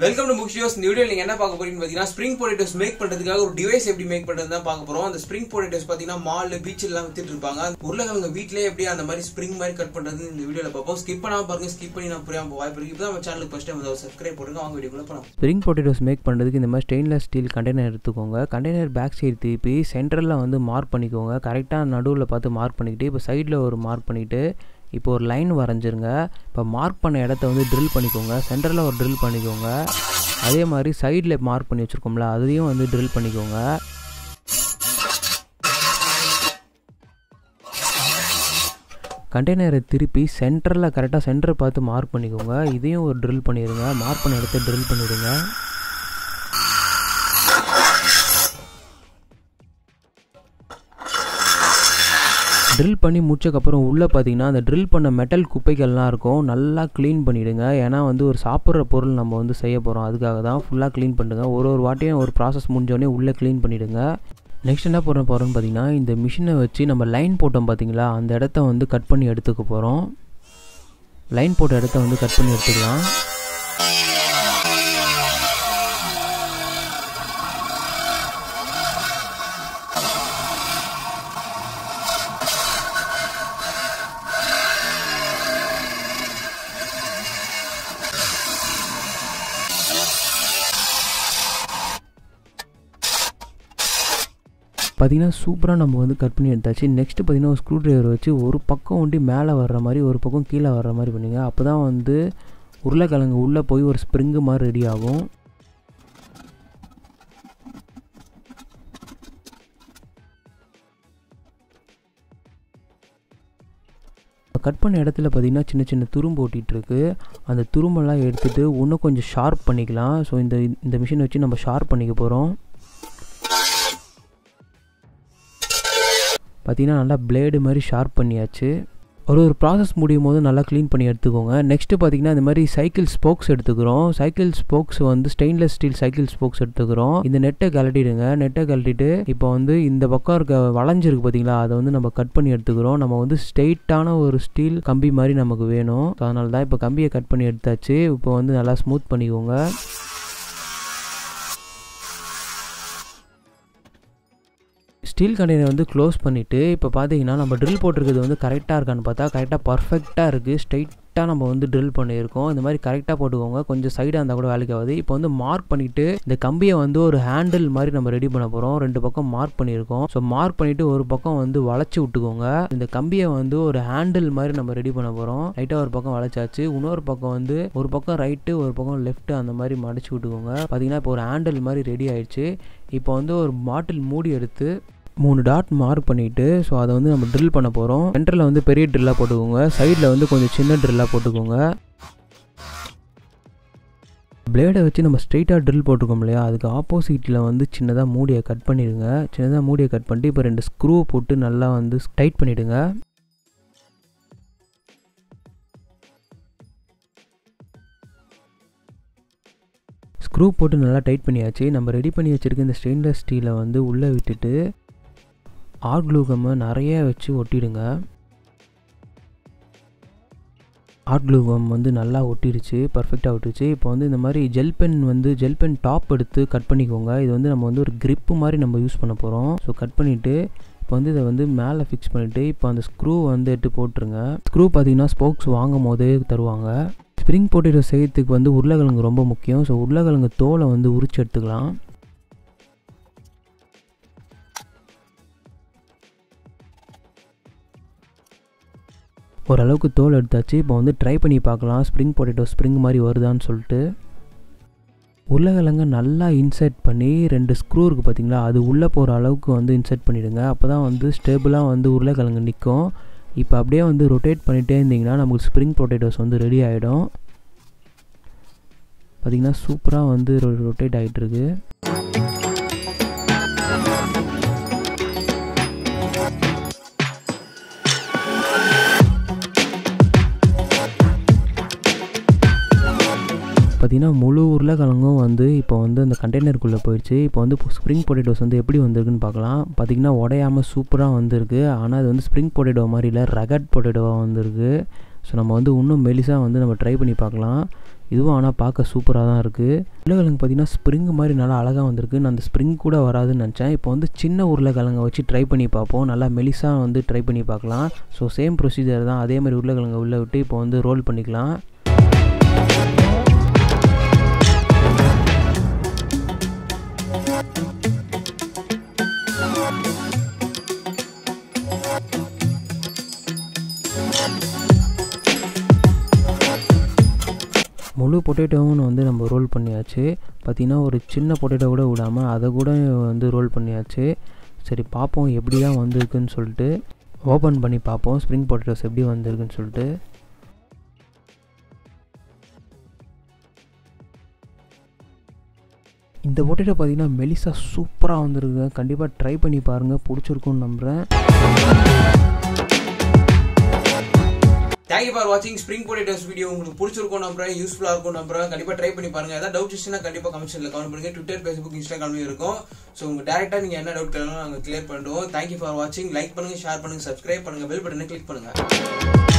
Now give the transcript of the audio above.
Welcome to புக்ஷியோஸ். இந்த video நீங்க என்ன பார்க்க போறீங்கன்னு பாத்தீங்கன்னா ஸ்ப்ரிங் பொட்டேட்டோஸ் மேக் பண்றதுக்காக ஒரு டிவைஸ் எப்படி மேக் பண்றதுன்னு தான் பார்க்க போறோம். அந்த ஸ்ப்ரிங் பொட்டேட்டோஸ் பாத்தீங்கன்னா மால் பீச் எல்லாம் வித்துட்டு இருப்பாங்க. உருளைக்கிழங்கு வீட்லயே எப்படி அந்த மாதிரி ஸ்ப்ரிங் மாதிரி கட் பண்றது இந்த வீடியோல பார்ப்போம். ஸ்கிப் பண்ணாம பாருங்க. ஸ்கிப் பண்ணி நான் புரியாம வாய்ப்பு இருக்கு. இப்போ நம்ம சேனலுக்கு ஃபர்ஸ்ட் டைம் சப்ஸ்கிரைப் பண்ணுங்க. வாங்க வீடியோக்குள்ள போலாம். ஸ்ப்ரிங் பொட்டேட்டோஸ் மேக் பண்ணுறதுக்கு இந்த மாதிரி ஸ்டெயின்லெஸ் ஸ்டீல் கண்டெய்னர் எடுத்துக்கோங்க. கண்டெய்னர் பேக் சைடு திருப்பி சென்டரில் வந்து மார்க் பண்ணிக்கோங்க. கரெக்டாக நடுவில் பார்த்து மார்க் பண்ணிக்கிட்டு இப்போ சைடில் ஒரு மார்க் பண்ணிவிட்டு இப்போ ஒரு லைன் வரைஞ்சிருங்க. இப்போ மார்க் பண்ண இடத்த வந்து ட்ரில் பண்ணிக்கோங்க. சென்டரில் ஒரு ட்ரில் பண்ணிக்கோங்க. அதே மாதிரி சைடில் மார்க் பண்ணி வச்சுருக்கோம்ல அதையும் வந்து ட்ரில் பண்ணிக்கோங்க. கண்டெய்னரை திருப்பி சென்டரில் கரெக்டாக சென்டரை பார்த்து மார்க் பண்ணிக்கோங்க. இதையும் ஒரு ட்ரில் பண்ணிடுங்க. மார்க் பண்ண இடத்த ட்ரில் பண்ணிவிடுங்க. ட்ரில் பண்ணி முடிச்சக்கப்புறம் உள்ளே பார்த்தீங்கன்னா அந்த ட்ரில் பண்ண மெட்டல் குப்பைகள்லாம் இருக்கும். நல்லா க்ளீன் பண்ணிவிடுங்க. ஏன்னா வந்து ஒரு சாப்பிட்ற பொருள் நம்ம வந்து செய்ய போகிறோம். அதுக்காக தான் ஃபுல்லாக க்ளீன் பண்ணுங்க. ஒரு வாட்டியும் ஒரு ப்ராசஸ் முடிஞ்சோடனே உள்ளே க்ளீன் பண்ணிவிடுங்க. நெக்ஸ்ட் என்ன போகிறோன்னு பார்த்தீங்கன்னா இந்த மிஷினை வச்சு நம்ம லைன் போட்டோம் பார்த்தீங்களா, அந்த இடத்த வந்து கட் பண்ணி எடுத்துக்க போகிறோம். லைன் போட்ட இடத்த வந்து கட் பண்ணி எடுத்துக்கலாம். பார்த்திங்கன்னா சூப்பராக நம்ம வந்து கட் பண்ணி எடுத்தாச்சு. நெக்ஸ்ட்டு பார்த்திங்கன்னா ஒரு ஸ்க்ரூ ட்ரைவர் வச்சு ஒரு பக்கம் ஒண்டி மேலே வர்ற மாதிரி ஒரு பக்கம் கீழே வர்ற மாதிரி பண்ணுங்க. அப்போ தான் வந்து உருளைக்கிழங்கு உள்ளே போய் ஒரு ஸ்ப்ரிங்கு மாதிரி ரெடி ஆகும். கட் பண்ண இடத்துல பார்த்திங்கன்னா சின்ன சின்ன துரும்பு ஓட்டிகிட்ருக்கு. அந்த துரும்பெல்லாம் எடுத்துகிட்டு இன்னும் கொஞ்சம் ஷார்ப் பண்ணிக்கலாம். ஸோ இந்த மிஷினை வச்சு நம்ம ஷார்ப் பண்ணிக்க போகிறோம். பார்த்திங்கன்னா நல்லா பிளேடு மாதிரி ஷார்ப் பண்ணியாச்சு. ஒரு ப்ராசஸ் முடியும் போது நல்லா க்ளீன் பண்ணி எடுத்துக்கோங்க. நெக்ஸ்ட்டு பார்த்திங்கன்னா இந்த மாதிரி சைக்கிள் ஸ்போக்ஸ் எடுத்துக்கிறோம். சைக்கிள் ஸ்போக்ஸ் வந்து ஸ்டெயின்லெஸ் ஸ்டீல் சைக்கிள் ஸ்போக்ஸ் எடுத்துக்கிறோம். இந்த நெட்டை கழட்டிடுங்க. நெட்டை கழட்டிட்டு இப்போ வந்து இந்த பக்கம் இருக்க வளைஞ்சிருக்கு பார்த்திங்களா, அதை வந்து நம்ம கட் பண்ணி எடுத்துக்கிறோம். நம்ம வந்து ஸ்ட்ரெயிட்டான ஒரு ஸ்டீல் கம்பி மாதிரி நமக்கு வேணும். அதனால தான் இப்போ கம்பியை கட் பண்ணி எடுத்தாச்சு. இப்போ வந்து நல்லா ஸ்மூத் பண்ணிக்கோங்க. ஸ்டீல் கண்டெய்னர் வந்து க்ளோஸ் பண்ணிவிட்டு இப்போ பார்த்தீங்கன்னா நம்ம ட்ரில் போட்டிருக்கிறது வந்து கரெக்டாக இருக்கான்னு பார்த்தா கரெக்டாக பர்ஃபெக்டாக இருக்குது. ஸ்ட்ரைட்டாக நம்ம வந்து ட்ரில் பண்ணியிருக்கோம். இந்த மாதிரி கரெக்டாக போட்டுக்கோங்க. கொஞ்சம் சைடாக இருந்தால் கூட வேலைக்கு ஆகுது. இப்போ வந்து மார்க் பண்ணிவிட்டு இந்த கம்பியை வந்து ஒரு ஹேண்டில் மாதிரி நம்ம ரெடி பண்ண போகிறோம். 2 பக்கம் மார்க் பண்ணியிருக்கோம். ஸோ மார்க் பண்ணிவிட்டு ஒரு பக்கம் வந்து வளைச்சி விட்டுக்கோங்க. இந்த கம்பியை வந்து ஒரு ஹேண்டில் மாதிரி நம்ம ரெடி பண்ண போகிறோம். ரைட்டாக ஒரு பக்கம் வளைச்சாச்சு. இன்னொரு பக்கம் வந்து ஒரு பக்கம் ரைட்டு ஒரு பக்கம் லெஃப்ட்டு அந்த மாதிரி மடிச்சு விட்டுக்கோங்க. பார்த்தீங்கன்னா இப்போ ஒரு ஹேண்டில் மாதிரி ரெடி ஆயிடுச்சு. இப்போ வந்து ஒரு பாட்டில் மூடி எடுத்து 3 டாட் மார்க் பண்ணிவிட்டு ஸோ அதை வந்து நம்ம ட்ரில் பண்ண போகிறோம். சென்டரில் வந்து பெரிய ட்ரில்லாக போட்டுக்கோங்க. சைடில் வந்து கொஞ்சம் சின்ன ட்ரில்லாக போட்டுக்கோங்க. பிளேடை வச்சு நம்ம ஸ்ட்ரெயிட்டாக ட்ரில் போட்டிருக்கோம் இல்லையா, அதுக்கு ஆப்போசிட்டில் வந்து சின்னதாக மூடியை கட் பண்ணிடுங்க. சின்னதாக மூடியை கட் பண்ணிட்டு இப்போ 2 ஸ்க்ரூ போட்டு நல்லா வந்து டைட் பண்ணிவிடுங்க. ஸ்க்ரூ போட்டு நல்லா டைட் பண்ணியாச்சு. நம்ம ரெடி பண்ணி வச்சுருக்க இந்த ஸ்டெயின்லெஸ் ஸ்டீலை வந்து உள்ளே விட்டுட்டு ஹாட் க்ளூ கம்மை நிறைய வச்சு ஒட்டிடுங்க. ஹாட் க்ளூ கம் வந்து நல்லா ஒட்டிடுச்சு. பர்ஃபெக்டாக ஒட்டிடுச்சு. இப்போ வந்து இந்த மாதிரி ஜெல் பென் டாப் எடுத்து கட் பண்ணிக்கோங்க. இது வந்து நம்ம வந்து ஒரு கிரிப்பு மாதிரி நம்ம யூஸ் பண்ண போகிறோம். ஸோ கட் பண்ணிவிட்டு இப்போ வந்து இதை வந்து மேலே ஃபிக்ஸ் பண்ணிவிட்டு இப்போ அந்த ஸ்க்ரூ வந்து எடுத்து போட்டுருங்க. ஸ்க்ரூ பார்த்திங்கன்னா ஸ்போக்ஸ் வாங்கும் போதே தருவாங்க. ஸ்ப்ரிங் பொட்டேட்டோ செய்யறதுக்கு வந்து உருளைக்கிழங்கு ரொம்ப முக்கியம். ஸோ உருளைக்கிழங்கு தோலை வந்து உரிச்சு எடுத்துக்கலாம். ஓரளவுக்கு தோல் எடுத்தாச்சு. இப்போ வந்து ட்ரை பண்ணி பார்க்கலாம் ஸ்ப்ரிங் பொட்டேட்டோ ஸ்ப்ரிங் மாதிரி வருதான்னு சொல்லிட்டு. உருளைக்கிழங்கை நல்லா இன்சர்ட் பண்ணி 2 ஸ்க்ரூ இருக்குது பார்த்திங்களா, அது உள்ளே போகிற அளவுக்கு வந்து இன்சர்ட் பண்ணிவிடுங்க. அப்போ தான் வந்து ஸ்டேபிளாக வந்து உருளைக்கிழங்கு நிற்கும். இப்போ அப்படியே வந்து ரொட்டேட் பண்ணிகிட்டே இருந்திங்கன்னா நமக்கு ஸ்ப்ரிங் பொட்டேட்டோஸ் வந்து ரெடி ஆகிடும். பார்த்திங்கன்னா சூப்பராக வந்து ரொட்டேட் ஆகிட்டுருக்கு. பார்த்திங்கன்னா முழு உருளைக்கிழங்கும் வந்து இப்போ வந்து அந்த கண்டெய்னருக்குள்ளே போயிடுச்சு. இப்போ வந்து ஸ்ப்ரிங் பொட்டேட்டோஸ் வந்து எப்படி வந்திருக்குன்னு பார்க்கலாம். பார்த்திங்கன்னா உடையாமல் சூப்பராக வந்திருக்கு. ஆனால் அது வந்து ஸ்ப்ரிங் பொட்டேட்டோ மாதிரி இல்லை, ரகட் பொட்டேட்டோவாக வந்திருக்கு. ஸோ நம்ம வந்து இன்னும் மெலிசாக வந்து நம்ம ட்ரை பண்ணி பார்க்கலாம். இதுவும் ஆனால் பார்க்க சூப்பராக தான் இருக்குது. உருளைக்கிழங்கு பார்த்திங்கன்னா ஸ்ப்ரிங் மாதிரி நல்லா அழகாக வந்திருக்கு. நான் அந்த ஸ்ப்ரிங் கூட வராதுன்னு நினச்சேன். இப்போ வந்து சின்ன உருளைக்கிழங்கை வச்சு ட்ரை பண்ணி பார்ப்போம். நல்லா மெலிசாக வந்து ட்ரை பண்ணி பார்க்கலாம். ஸோ சேம் ப்ரொசீஜர் தான். அதே மாதிரி உருளைக்கிழங்கை உள்ளே விட்டு இப்போ வந்து ரோல் பண்ணிக்கலாம். முழு பொட்டேட்டோவும் வந்து நம்ம ரோல் பண்ணியாச்சு. பார்த்திங்கன்னா ஒரு சின்ன பொட்டேட்டோ கூட விடாமல் அதை கூட வந்து ரோல் பண்ணியாச்சு. சரி பார்ப்போம் எப்படி தான் வந்திருக்குன்னு சொல்லிட்டு ஓப்பன் பண்ணி பார்ப்போம் ஸ்ப்ரிங் பொட்டேட்டோஸ் எப்படி வந்திருக்குன்னு சொல்லிட்டு. இந்த பொட்டேட்டோ பார்த்திங்கன்னா மெலிசா சூப்பராக வந்திருக்கு. கண்டிப்பாக ட்ரை பண்ணி பாருங்கள், பிடிச்சிருக்குன்னு நம்புகிறேன். Thank you for watching spring potatoes video. உங்களுக்கு பிடிச்சிருக்கும் நம்புறேன், யூஸ்ஃபுல்லா இருக்கும் நம்புறேன். கண்டிப்பா ட்ரை பண்ணி பாருங்க. ஏதாவது டவுட் இருந்துச்சுன்னா கண்டிப்பா கமெண்ட் செக்ஷன்ல கமெண்ட் பண்ணுங்க. ட்விட்டர், ஃபேஸ்புக், இன்ஸ்டாகிராம்லயும் இருக்கும். சோ உங்க டைரக்டா நீங்க என்ன டவுட் கேட்டாலும் நாங்க கிளியர் பண்ணுவோம். Thank you for watching. Like பண்ணுங்க, ஷேர் பண்ணுங்க, சப்ஸ்கிரைப் பண்ணுங்க, பெல் பட்டனை கிளிக் பண்ணுங்க.